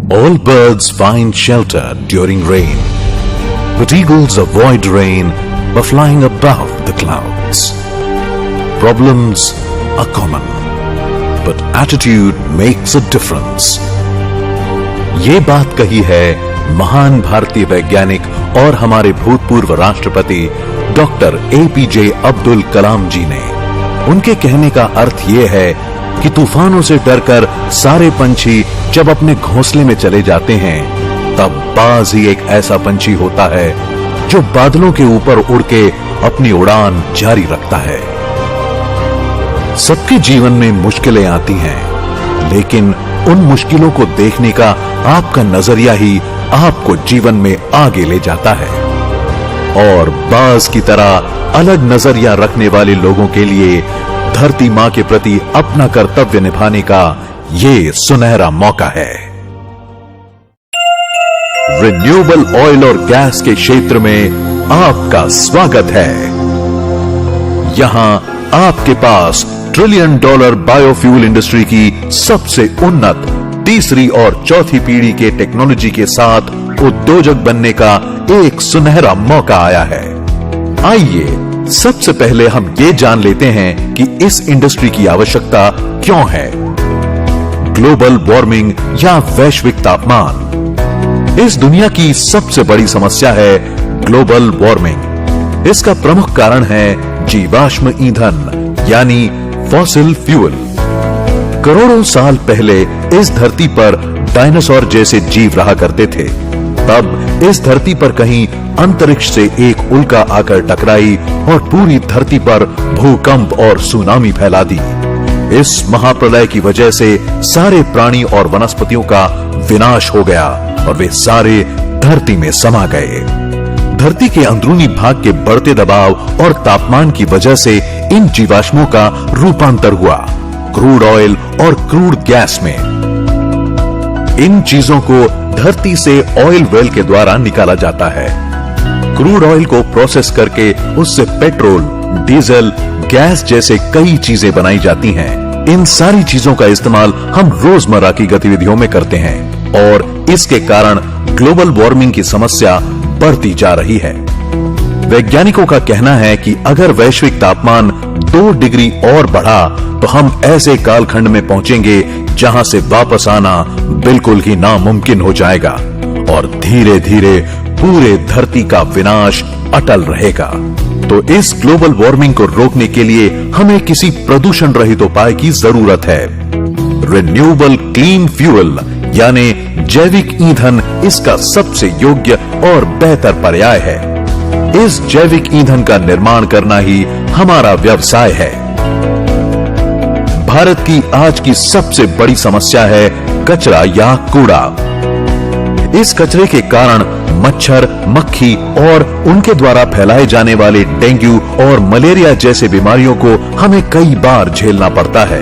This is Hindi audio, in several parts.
All birds find shelter during rain, but eagles avoid rain by flying above the clouds. Problems are common, but attitude makes a difference. ये बात कही है महान भारतीय वैज्ञानिक और हमारे भूतपूर्व राष्ट्रपति डॉक्टर एपीजे अब्दुल कलाम जी ने। उनके कहने का अर्थ यह है कि तूफानों से डरकर सारे पंछी जब अपने घोंसले में चले जाते हैं, तब बाज ही एक ऐसा पंछी होता है जो बादलों के ऊपर उड़ के अपनी उड़ान जारी रखता है। सबके जीवन में मुश्किलें आती हैं, लेकिन उन मुश्किलों को देखने का आपका नजरिया ही आपको जीवन में आगे ले जाता है। और बाज की तरह अलग नजरिया रखने वाले लोगों के लिए धरती मां के प्रति अपना कर्तव्य निभाने का ये सुनहरा मौका है। रिन्यूएबल ऑयल और गैस के क्षेत्र में आपका स्वागत है। यहां आपके पास $1 ट्रिलियन बायोफ्यूल इंडस्ट्री की सबसे उन्नत तीसरी और चौथी पीढ़ी के टेक्नोलॉजी के साथ उद्योजक बनने का एक सुनहरा मौका आया है। आइए सबसे पहले हम ये जान लेते हैं कि इस इंडस्ट्री की आवश्यकता क्यों है। ग्लोबल वार्मिंग या वैश्विक तापमान इस दुनिया की सबसे बड़ी समस्या है। ग्लोबल वार्मिंग इसका प्रमुख कारण है जीवाश्म ईंधन यानी फॉसिल फ्यूल। करोड़ों साल पहले इस धरती पर डायनासोर जैसे जीव रहा करते थे। तब इस धरती पर कहीं अंतरिक्ष से एक उल्का आकर टकराई और पूरी धरती पर भूकंप और सुनामी फैला दी। इस महाप्रलय की वजह से सारे प्राणी और वनस्पतियों का विनाश हो गया और वे सारे धरती में समा गए। धरती के अंदरूनी भाग के बढ़ते दबाव और तापमान की वजह से इन जीवाश्मों का रूपांतर हुआ क्रूड ऑयल और क्रूड गैस में। इन चीजों को धरती से ऑयल वेल के द्वारा निकाला जाता है। क्रूड ऑयल को प्रोसेस करके उससे पेट्रोल, डीजल, गैस जैसे कई चीजें बनाई जाती हैं। इन सारी चीजों का इस्तेमाल हम रोजमर्रा की गतिविधियों में करते हैं और इसके कारण ग्लोबल वार्मिंग की समस्या बढ़ती जा रही है। वैज्ञानिकों का कहना है कि अगर वैश्विक तापमान 2 डिग्री और बढ़ा तो हम ऐसे कालखंड में पहुंचेंगे जहां से वापस आना बिल्कुल ही नामुमकिन हो जाएगा और धीरे धीरे पूरे धरती का विनाश अटल रहेगा। तो इस ग्लोबल वार्मिंग को रोकने के लिए हमें किसी प्रदूषण रहित उपाय की जरूरत है। रिन्यूएबल क्लीन फ्यूल यानी जैविक ईंधन इसका सबसे योग्य और बेहतर पर्याय है। इस जैविक ईंधन का निर्माण करना ही हमारा व्यवसाय है। भारत की आज की सबसे बड़ी समस्या है कचरा या कूड़ा। इस कचरे के कारण मच्छर, मक्खी और उनके द्वारा फैलाए जाने वाले डेंगू और मलेरिया जैसे बीमारियों को हमें कई बार झेलना पड़ता है।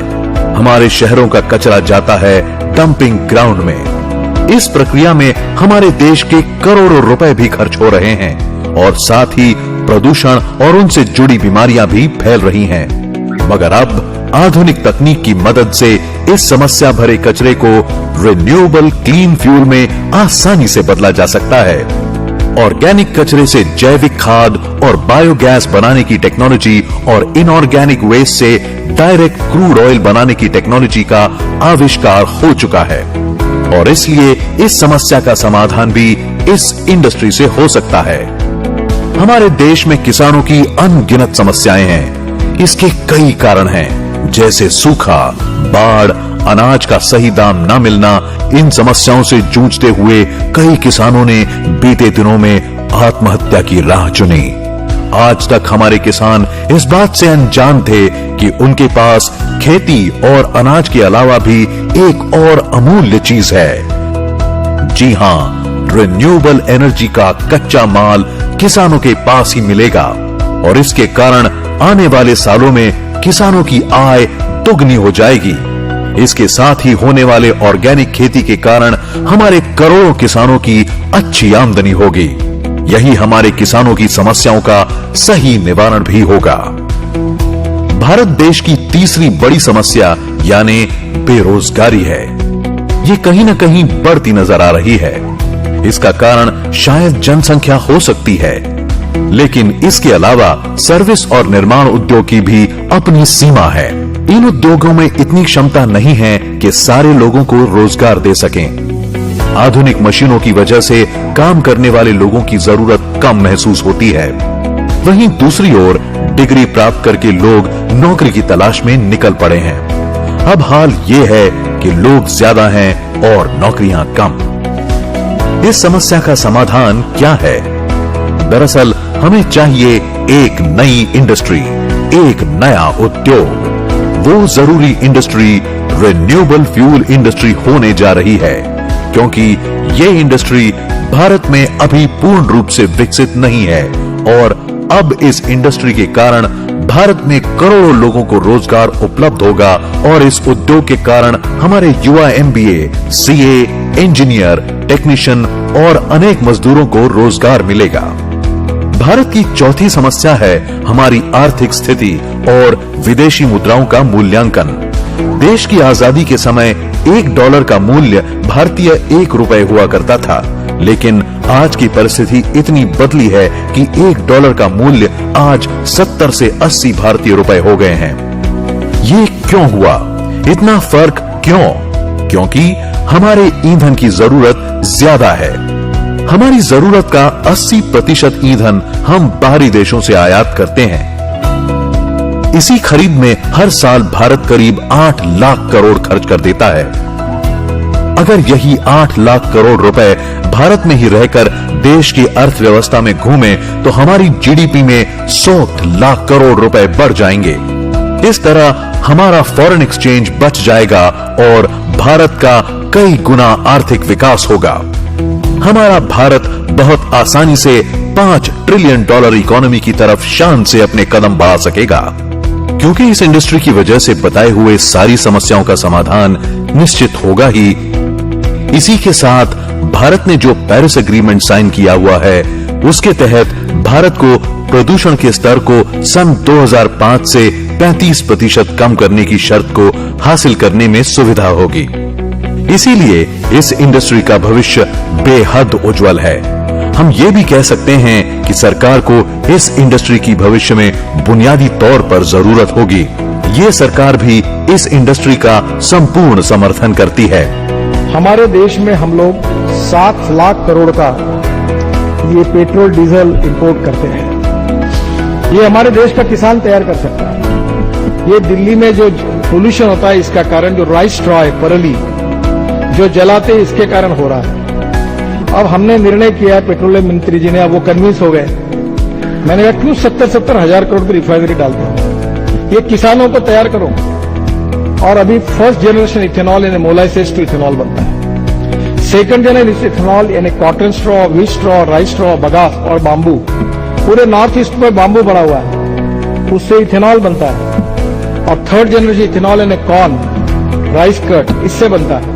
हमारे शहरों का कचरा जाता है डंपिंग ग्राउंड में। इस प्रक्रिया में हमारे देश के करोड़ों रुपए भी खर्च हो रहे हैं और साथ ही प्रदूषण और उनसे जुड़ी बीमारियां भी फैल रही हैं। मगर अब आधुनिक तकनीक की मदद से इस समस्या भरे कचरे को रिन्यूएबल क्लीन फ्यूल में आसानी से बदला जा सकता है। ऑर्गेनिक कचरे से जैविक खाद और बायोगैस बनाने की टेक्नोलॉजी और इनऑर्गेनिक वेस्ट से डायरेक्ट क्रूड ऑयल बनाने की टेक्नोलॉजी का आविष्कार हो चुका है और इसलिए इस समस्या का समाधान भी इस इंडस्ट्री से हो सकता है। हमारे देश में किसानों की अनगिनत समस्याएं हैं। इसके कई कारण हैं, जैसे सूखा, बाढ़, अनाज का सही दाम न मिलना। इन समस्याओं से जूझते हुए कई किसानों ने बीते दिनों में आत्महत्या की राह चुनी। आज तक हमारे किसान इस बात से अनजान थे कि उनके पास खेती और अनाज के अलावा भी एक और अमूल्य चीज है। जी हां, रिन्यूएबल एनर्जी का कच्चा माल किसानों के पास ही मिलेगा और इसके कारण आने वाले सालों में किसानों की आय दोगुनी हो जाएगी। इसके साथ ही होने वाले ऑर्गेनिक खेती के कारण हमारे करोड़ों किसानों की अच्छी आमदनी होगी। यही हमारे किसानों की समस्याओं का सही निवारण भी होगा। भारत देश की तीसरी बड़ी समस्या यानी बेरोजगारी है। ये कहीं न कहीं बढ़ती नजर आ रही है। इसका कारण शायद जनसंख्या हो सकती है, लेकिन इसके अलावा सर्विस और निर्माण उद्योग की भी अपनी सीमा है। इन उद्योगों में इतनी क्षमता नहीं है कि सारे लोगों को रोजगार दे सकें। आधुनिक मशीनों की वजह से काम करने वाले लोगों की जरूरत कम महसूस होती है। वहीं दूसरी ओर डिग्री प्राप्त करके लोग नौकरी की तलाश में निकल पड़े हैं। अब हाल ये है कि लोग ज्यादा हैं और नौकरियां कम। इस समस्या का समाधान क्या है? दरअसल हमें चाहिए एक नई इंडस्ट्री, एक नया उद्योग। वो जरूरी इंडस्ट्री रिन्यूएबल फ्यूल इंडस्ट्री होने जा रही है, क्योंकि ये इंडस्ट्री भारत में अभी पूर्ण रूप से विकसित नहीं है और अब इस इंडस्ट्री के कारण भारत में करोड़ों लोगों को रोजगार उपलब्ध होगा और इस उद्योग के कारण हमारे युवा एमबीए, सीए, इंजीनियर, टेक्नीशियन और अनेक मजदूरों को रोजगार मिलेगा। भारत की चौथी समस्या है हमारी आर्थिक स्थिति और विदेशी मुद्राओं का मूल्यांकन। देश की आजादी के समय $1 का मूल्य भारतीय ₹1 हुआ करता था, लेकिन आज की परिस्थिति इतनी बदली है कि $1 का मूल्य आज 70 से 80 भारतीय रुपए हो गए हैं। ये क्यों हुआ? इतना फर्क क्यों? क्योंकि हमारे ईंधन की जरूरत ज्यादा है। हमारी जरूरत का 80% ईंधन हम बाहरी देशों से आयात करते हैं। इसी खरीद में हर साल भारत करीब 8 लाख करोड़ खर्च कर देता है। अगर यही 8 लाख करोड़ रुपए भारत में ही रहकर देश की अर्थव्यवस्था में घूमे तो हमारी जीडीपी में 100 लाख करोड़ रुपए बढ़ जाएंगे। इस तरह हमारा फॉरेन एक्सचेंज बच जाएगा और भारत का कई गुना आर्थिक विकास होगा। हमारा भारत बहुत आसानी से $5 ट्रिलियन इकोनॉमी की तरफ शान से अपने कदम बढ़ा सकेगा, क्योंकि इस इंडस्ट्री की वजह से बताए हुए सारी समस्याओं का समाधान निश्चित होगा ही। इसी के साथ भारत ने जो पेरिस एग्रीमेंट साइन किया हुआ है, उसके तहत भारत को प्रदूषण के स्तर को सन 2005 से 35% कम करने की शर्त को हासिल करने में सुविधा होगी। इसीलिए इस इंडस्ट्री का भविष्य बेहद उज्जवल है। हम ये भी कह सकते हैं कि सरकार को इस इंडस्ट्री की भविष्य में बुनियादी तौर पर जरूरत होगी। ये सरकार भी इस इंडस्ट्री का संपूर्ण समर्थन करती है। हमारे देश में हम लोग 7 लाख करोड़ का ये पेट्रोल डीजल इंपोर्ट करते हैं। ये हमारे देश का किसान तैयार कर सकता है। ये दिल्ली में जो पोल्यूशन होता है, इसका कारण जो राइस स्ट्रॉ है, परली जो जलाते इसके कारण हो रहा है। अब हमने निर्णय किया, पेट्रोलियम मंत्री जी ने, अब वो कन्विंस हो गए। मैंने कहा क्यों 70-70 हजार करोड़ की रिफाइनरी डालते हो, ये किसानों को तैयार करो। और अभी फर्स्ट जनरेशन इथेनॉल यानी मोलाइसेस टू इथेनॉल बनता है। सेकंड जनरेशन इथेनॉल यानी cotton straw, wheat straw, rice straw, bagasse और बांबू, पूरे नॉर्थ ईस्ट में बांबू बड़ा हुआ है, उससे इथेनॉल बनता है। और थर्ड जनरेशन इथेनॉल यानी कॉर्न, राइस कट, इससे बनता है।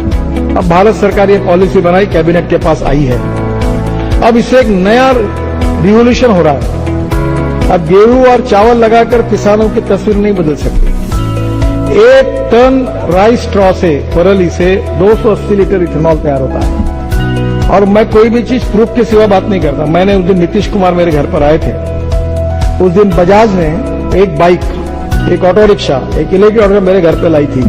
अब भारत सरकार ये पॉलिसी बनाई, कैबिनेट के पास आई है। अब इससे एक नया रिवोल्यूशन हो रहा है। अब गेहूं और चावल लगाकर किसानों की तस्वीर नहीं बदल सकती। 1 टन राइस स्ट्रॉ से, परली से 280 लीटर इथेनॉल तैयार होता है। और मैं कोई भी चीज प्रूफ के सिवा बात नहीं करता। मैंने उस दिन नीतीश कुमार मेरे घर पर आए थे, उस दिन बजाज ने एक बाइक, एक ऑटो रिक्शा, एक इलेक्ट्रिक ऑटो मेरे घर पे लाई थी।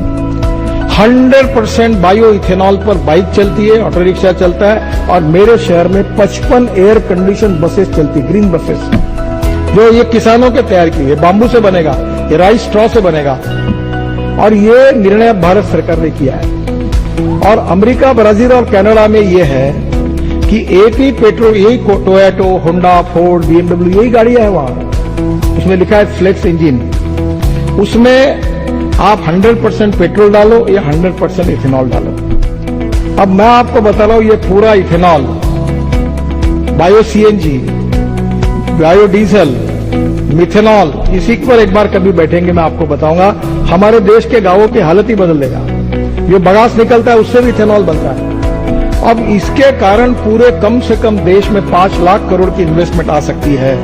100% बायो इथेनॉल पर बाइक चलती है, ऑटो रिक्शा चलता है। और मेरे शहर में 55 एयर कंडीशन बसेस चलती, ग्रीन बसेस, जो ये किसानों के तैयार की है। बांबू से बनेगा, ये राइस स्ट्रॉ से बनेगा। और ये निर्णय भारत सरकार ने किया है। और अमेरिका, ब्राजील और कनाडा में ये है कि एक ही पेट्रोल, यही टोयोटो, होंडा, फोर्ड, BMW, यही गाड़ियां हैं वहां। उसमें लिखा है फ्लेक्स इंजन। उसमें आप 100% पेट्रोल डालो या 100% इथेनॉल डालो। अब मैं आपको बता रहा हूं, ये पूरा ethanol, bio CNG, bio diesel, methanol, इसी पर एक बार कभी बैठेंगे, मैं आपको बताऊंगा। हमारे देश के गांवों की हालत ही बदल देगा। जो बगास निकलता है उससे भी इथेनॉल बनता है। अब इसके कारण पूरे कम से कम देश में 5 लाख करोड़ की इन्वेस्टमेंट आ सकती है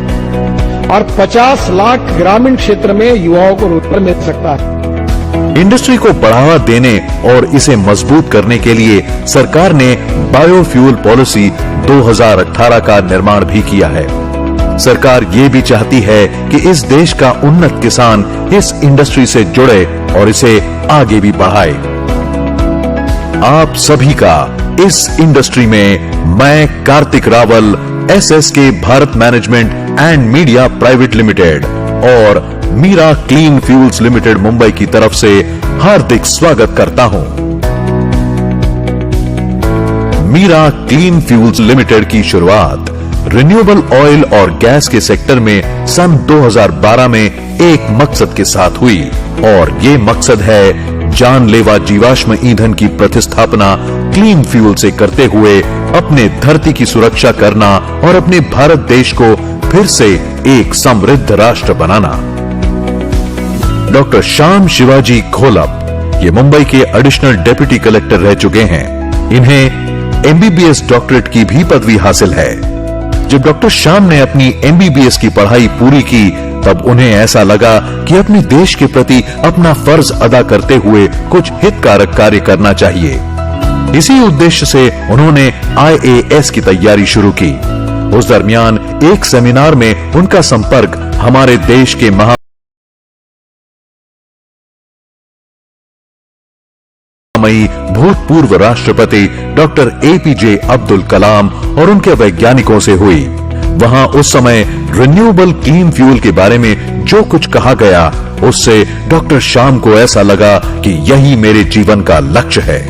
और 50 लाख ग्रामीण क्षेत्र में युवाओं को रोजगार मिल सकता है। इंडस्ट्री को बढ़ावा देने और इसे मजबूत करने के लिए सरकार ने बायोफ्यूल पॉलिसी 2018 का निर्माण भी किया है। सरकार ये भी चाहती है कि इस देश का उन्नत किसान इस इंडस्ट्री से जुड़े और इसे आगे भी बढ़ाए। आप सभी का इस इंडस्ट्री में मैं Kartik Rawal, SSK Bharat management and media private limited और Meera clean fuels limited Mumbai की तरफ से हार्दिक स्वागत करता हूं। मीरा क्लीन फ्यूल्स लिमिटेड की शुरुआत रिन्यूएबल ऑयल और गैस के सेक्टर में सन 2012 में एक मकसद के साथ हुई और ये मकसद है जानलेवा जीवाश्म ईंधन की प्रतिस्थापना क्लीन फ्यूल से करते हुए अपने धरती की सुरक्षा करना और अपने भारत देश को फिर से एक समृद्ध राष्ट्र बनाना। डॉक्टर श्याम शिवाजी घोलप ये मुंबई के एडिशनल डेप्यूटी कलेक्टर रह चुके हैं। इन्हें MBBS डॉक्टरेट की भी पदवी हासिल है। जब डॉक्टर श्याम ने अपनी MBBS की पढ़ाई पूरी की तब उन्हें ऐसा लगा कि अपने देश के प्रति अपना फर्ज अदा करते हुए कुछ हितकारक कार्य करना चाहिए। इसी उद्देश्य से उन्होंने IAS की तैयारी शुरू की। उस दरमियान एक सेमिनार में उनका संपर्क हमारे देश के भूतपूर्व राष्ट्रपति डॉक्टर APJ अब्दुल कलाम और उनके वैज्ञानिकों से हुई। वहां उस समय रिन्यूएबल क्लीन फ्यूल के बारे में जो कुछ कहा गया उससे डॉक्टर श्याम को ऐसा लगा कि यही मेरे जीवन का लक्ष्य है।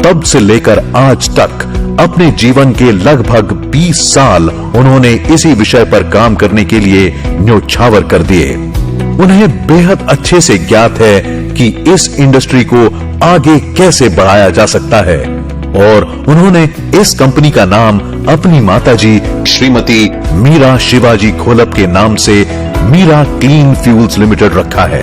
तब से लेकर आज तक अपने जीवन के लगभग 20 साल उन्होंने इसी विषय पर काम करने के लिए न्योछावर कर दिए। उन्हें बेहद अच्छे से ज्ञात है कि इस इंडस्ट्री को आगे कैसे बढ़ाया जा सकता है और उन्होंने इस कंपनी का नाम अपनी माताजी श्रीमती मीरा शिवाजी घोलप के नाम से मीरा क्लीन फ्यूल्स लिमिटेड रखा है।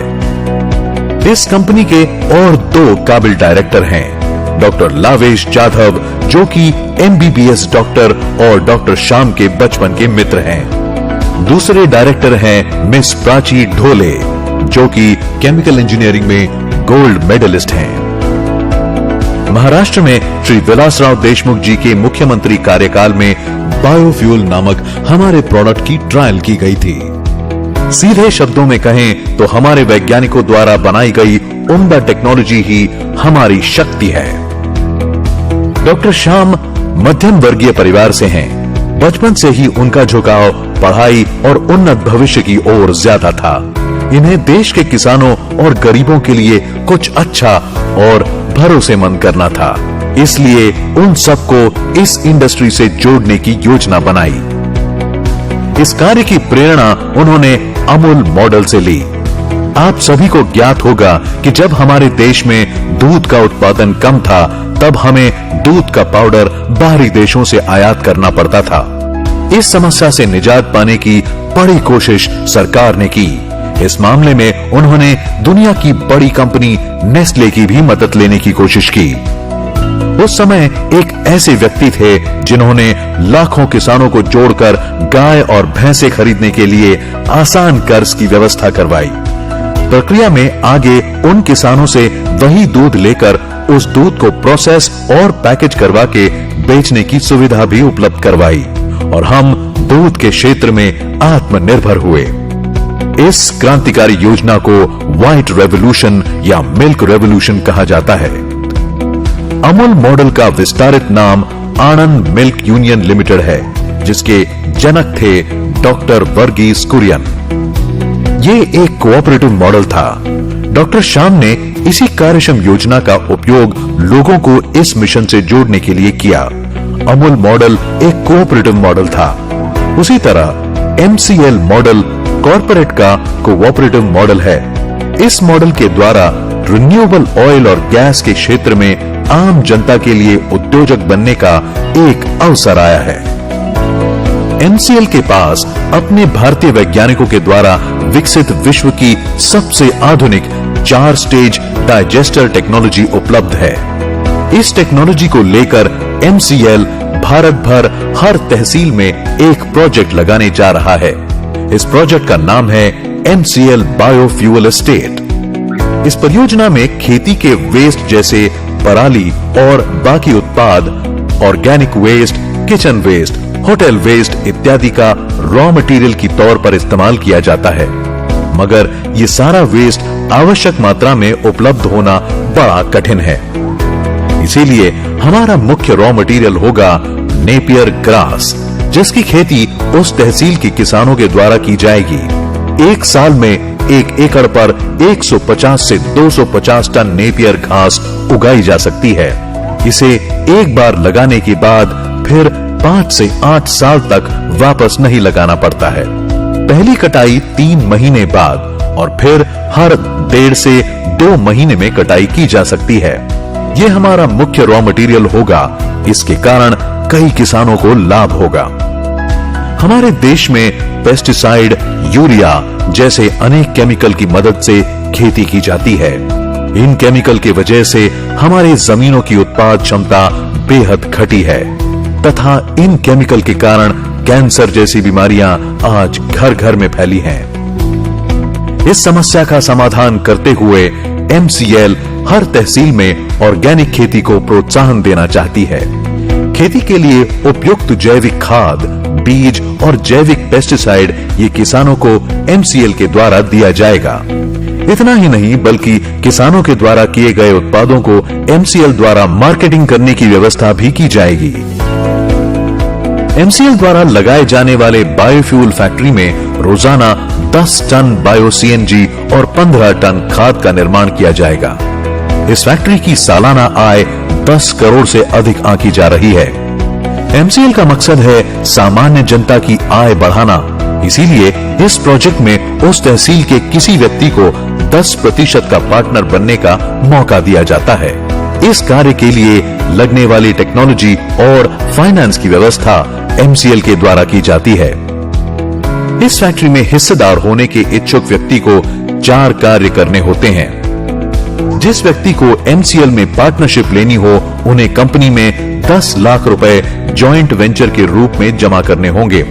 इस कंपनी के और 2 काबिल डायरेक्टर हैं, डॉक्टर लावेश जाधव जो कि MBBS डॉक्टर और डॉक्टर श्याम के बचपन के मित्र हैं। दूसरे डायरेक्टर हैं मिस प्राची ढोले जो कि केमिकल इंजीनियरिंग में गोल्ड मेडलिस्ट हैं। महाराष्ट्र में श्री विलासराव देशमुख जी के मुख्यमंत्री कार्यकाल में बायोफ्यूल नामक हमारे प्रोडक्ट की ट्रायल की गई थी। सीधे शब्दों में कहें तो हमारे वैज्ञानिकों द्वारा बनाई गई उम्दा टेक्नोलॉजी ही हमारी शक्ति है। डॉक्टर श्याम मध्यम वर्गीय परिवार से हैं। बचपन से ही उनका झुकाव पढ़ाई और उन्नत भविष्य की ओर ज्यादा था। इन्हें देश के किसानों और गरीबों के लिए कुछ अच्छा और भरोसेमंद करना था, इसलिए उन सबको इस इंडस्ट्री से जोड़ने की योजना बनाई। इस कार्य की प्रेरणा उन्होंने अमूल मॉडल से ली। आप सभी को ज्ञात होगा कि जब हमारे देश में दूध का उत्पादन कम था तब हमें दूध का पाउडर बाहरी देशों से आयात करना पड़ता था। इस समस्या से निजात पाने की बड़ी कोशिश सरकार ने की। इस मामले में उन्होंने दुनिया की बड़ी कंपनी नेस्ले की भी मदद लेने की कोशिश की। उस समय एक ऐसे व्यक्ति थे जिन्होंने लाखों किसानों को जोड़कर गाय और भैंसे खरीदने के लिए आसान कर्ज की व्यवस्था करवाई। प्रक्रिया में आगे उन किसानों से वही दूध लेकर उस दूध को प्रोसेस और पैकेज करवा के बेचने की सुविधा भी उपलब्ध करवाई और हम दूध के क्षेत्र में आत्मनिर्भर हुए। इस क्रांतिकारी योजना को व्हाइट रेवोल्यूशन या मिल्क रेवोल्यूशन कहा जाता है। अमूल मॉडल का विस्तारित नाम आनंद मिल्क यूनियन लिमिटेड है, जिसके जनक थे डॉक्टर वर्गीस कुरियन। ये एक कोऑपरेटिव मॉडल था। डॉक्टर श्याम ने इसी कार्यक्षम योजना का उपयोग लोगों को इस मिशन से जोड़ने के लिए किया। अमूल मॉडल एक कोऑपरेटिव मॉडल था। उसी तरह MCL मॉडल कॉर्पोरेट का कोऑपरेटिव मॉडल है। इस मॉडल के द्वारा रिन्यूएबल ऑयल और गैस के क्षेत्र में आम जनता के लिए उद्योजक बनने का एक अवसर आया है। MCL के पास अपने भारतीय वैज्ञानिकों के द्वारा विकसित विश्व की सबसे आधुनिक 4 स्टेज डाइजेस्टर टेक्नोलॉजी उपलब्ध है। इस टेक्नोलॉजी को लेकर MCL भारत भर हर तहसील में एक प्रोजेक्ट लगाने जा रहा है। इस प्रोजेक्ट का नाम है MCL बायोफ्यूल एस्टेट। इस परियोजना में खेती के वेस्ट जैसे पराली और बाकी उत्पाद, organic waste, kitchen waste, hotel waste इत्यादि का रॉ मटेरियल की तौर पर इस्तेमाल किया जाता है। मगर ये सारा वेस्ट आवश्यक मात्रा में उपलब्ध होना बड़ा कठिन है। इसीलिए हमारा मुख्य रॉ मटेरियल होगा नेपियर ग्रास, जिसकी खेती उस तहसील के किसानों के द्वारा की जाएगी। एक साल में 1 एकड़ पर 150 से 250 टन नेपियर घास उगाई जा सकती है। इसे एक बार लगाने के बाद फिर 5 से 8 साल तक वापस नहीं लगाना पड़ता है। पहली कटाई 3 महीने बाद और फिर हर 1.5 से 2 महीने में कटाई की जा सकती है। यह हमारा मुख्य रॉ मटेरियल होगा। इसके कारण कई किसानों को लाभ होगा। हमारे देश में पेस्टिसाइड, यूरिया जैसे अनेक केमिकल की मदद से खेती की जाती है। इन केमिकल की वजह से हमारे जमीनों की उत्पाद क्षमता बेहद घटी है तथा इन केमिकल के कारण कैंसर जैसी बीमारियां आज घर घर में फैली हैं। इस समस्या का समाधान करते हुए MCL हर तहसील में ऑर्गेनिक खेती को प्रोत्साहन देना चाहती है। खेती के लिए उपयुक्त जैविक खाद, बीज और जैविक पेस्टिसाइड ये किसानों को MCL के द्वारा दिया जाएगा। इतना ही नहीं बल्कि किसानों के द्वारा किए गए उत्पादों को MCL द्वारा मार्केटिंग करने की व्यवस्था भी की जाएगी। MCL द्वारा लगाए जाने वाले बायोफ्यूल फैक्ट्री में रोजाना 10 टन बायो CNG और 15 टन खाद का निर्माण किया जाएगा। इस फैक्ट्री की सालाना आय 10 करोड़ से अधिक आंकी जा रही है। MCL का मकसद है सामान्य जनता की आय बढ़ाना। इसीलिए इस प्रोजेक्ट में उस तहसील के किसी व्यक्ति को 10% का पार्टनर बनने का मौका दिया जाता है। इस कार्य के लिए लगने वाली टेक्नोलॉजी और फाइनेंस की व्यवस्था MCL के द्वारा की जाती है। इस फैक्ट्री में हिस्सेदार होने के इच्छुक व्यक्ति को 4 कार्य करने होते हैं। जिस व्यक्ति को MCL में पार्टनरशिप लेनी हो, उन्हें कंपनी में 10 लाख रुपए जॉइंट वेंचर के रूप में जमा करने होंगे।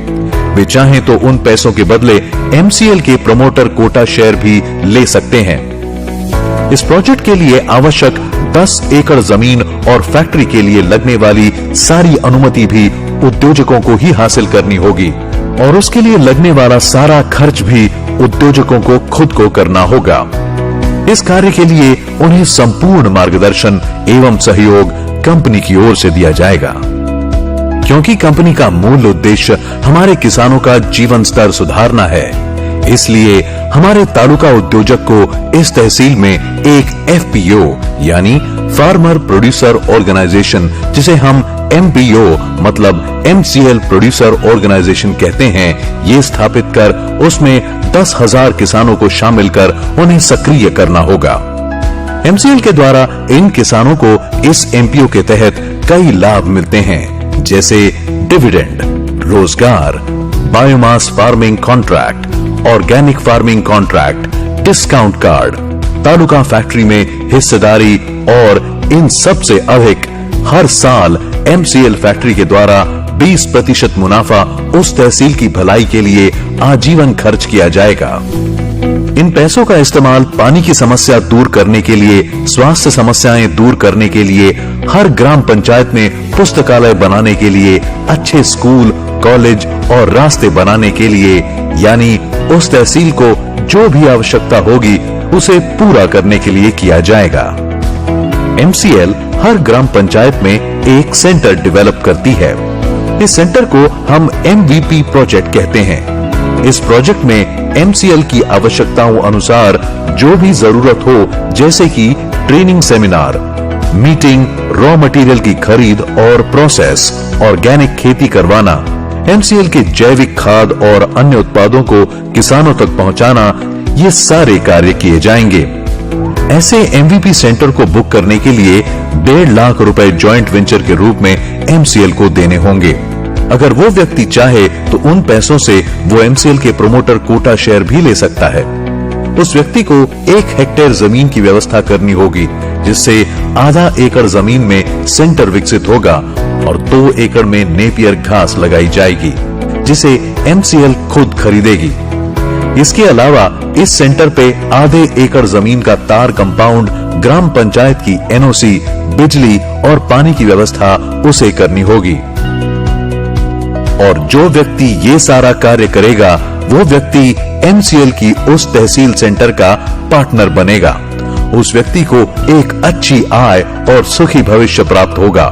वे चाहें तो उन पैसों के बदले MCL के प्रमोटर कोटा शेयर भी ले सकते हैं। इस प्रोजेक्ट के लिए आवश्यक 10 एकड़ जमीन और फैक्ट्री के लिए लगने वाली सारी अनुमति भी उद्योजकों को ही हासिल करनी होगी और उसके लिए लगने वाला सारा खर्च भी उद्योजकों को खुद को करना होगा। इस कार्य के लिए उन्हें संपूर्ण मार्गदर्शन एवं सहयोग कंपनी की ओर से दिया जाएगा। क्योंकि कंपनी का मूल उद्देश्य हमारे किसानों का जीवन स्तर सुधारना है, इसलिए हमारे तालुका उद्योजक को इस तहसील में एक FPO यानी फार्मर प्रोड्यूसर ऑर्गेनाइजेशन, जिसे हम MPO मतलब MCL प्रोड्यूसर ऑर्गेनाइजेशन कहते हैं, ये स्थापित कर उसमें 10,000 किसानों को शामिल कर उन्हें सक्रिय करना होगा। MCL के द्वारा इन किसानों को इस MPO के तहत कई लाभ मिलते हैं, जैसे डिविडेंड, रोजगार, biomass farming contract, organic farming contract, discount card, taluka factory में हिस्सेदारी और इन सब से अधिक हर साल MCL फैक्ट्री के द्वारा 20% मुनाफा उस तहसील की भलाई के लिए आजीवन खर्च किया जाएगा। इन पैसों का इस्तेमाल पानी की समस्या दूर करने के लिए, स्वास्थ्य समस्याएं दूर करने के लिए, हर ग्राम पंचायत में पुस्तकालय बनाने के लिए, अच्छे स्कूल, कॉलेज और रास्ते बनाने के लिए, यानी उस तहसील को जो भी आवश्यकता होगी उसे पूरा करने के लिए किया जाएगा। MCL हर ग्राम पंचायत में एक सेंटर डेवलप करती है। इस सेंटर को हम MVP प्रोजेक्ट कहते हैं। इस प्रोजेक्ट में MCL की आवश्यकताओं अनुसार जो भी जरूरत हो, जैसे कि training seminar, meeting, raw material की खरीद और प्रोसेस, ऑर्गेनिक खेती करवाना, MCL के जैविक खाद और अन्य उत्पादों को किसानों तक पहुंचाना, ये सारे कार्य किए जाएंगे। ऐसे MVP सेंटर को बुक करने के लिए 1.5 लाख रुपए जॉइंट वेंचर के रूप में MCL को देने होंगे। अगर वो व्यक्ति चाहे तो उन पैसों से वो MCL के प्रमोटर कोटा शेयर भी ले सकता है। उस व्यक्ति को 1 हेक्टेयर जमीन की व्यवस्था करनी होगी, जिससे आधा एकड़ जमीन में सेंटर विकसित होगा और 2 एकड़ में नेपियर घास लगाई जाएगी, जिसे MCL खुद खरीदेगी। इसके अलावा इस सेंटर पे आधे एकड़ जमीन का तार कंपाउंड ग्राम पंचायत की एनओसी, बिजली और पानी की व्यवस्था उसे करनी होगी। और जो व्यक्ति ये सारा कार्य करेगा वो व्यक्ति एमसीएल की उस तहसील सेंटर का पार्टनर बनेगा। उस व्यक्ति को एक अच्छी आय और सुखी भविष्य प्राप्त होगा।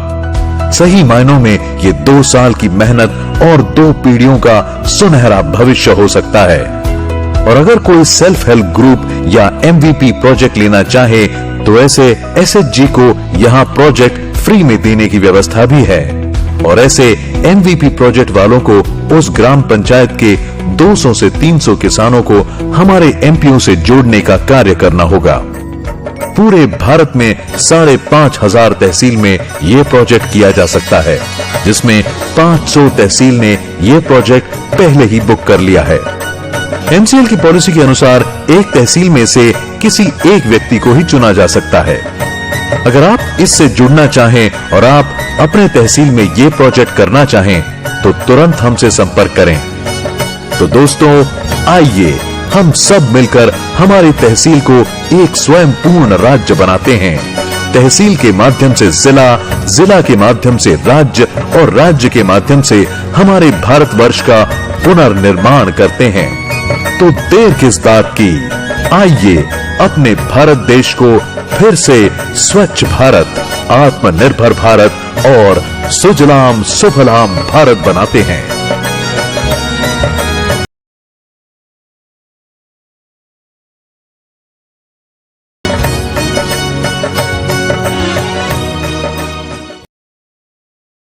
सही मायनों में ये 2 साल की मेहनत और 2 पीढ़ियों का सुनहरा भविष्य हो सकता है। और अगर कोई सेल्फ हेल्प ग्रुप या एमवीपी प्रोजेक्ट लेना चाहे तो ऐसे एसएचजी को यहाँ प्रोजेक्ट फ्री में देने की व्यवस्था भी है। और ऐसे एमवीपी प्रोजेक्ट वालों को उस ग्राम पंचायत के 200 से 300 किसानों को हमारे एमपीओ से जोड़ने का कार्य करना होगा। पूरे भारत में 5,500 तहसील में ये प्रोजेक्ट किया जा सकता है, जिसमें 500 तहसील ने ये प्रोजेक्ट पहले ही बुक कर लिया है। एमसीएल की पॉलिसी के अनुसार एक तहसील में से किसी एक व्यक्ति को ही चुना जा सकता है। अगर आप इससे जुड़ना चाहें और आप अपने तहसील में ये प्रोजेक्ट करना चाहें तो तुरंत हमसे संपर्क करें। तो दोस्तों, आइए हम सब मिलकर हमारी तहसील को एक स्वयं पूर्ण राज्य बनाते हैं। तहसील के माध्यम से जिला, जिला के माध्यम से राज्य और राज्य के माध्यम से हमारे भारतवर्ष का पुनर्निर्माण करते हैं। तो देर किस बात की, आइए अपने भारत देश को फिर से स्वच्छ भारत, आत्मनिर्भर भारत और सुजलाम सुफलाम भारत बनाते हैं।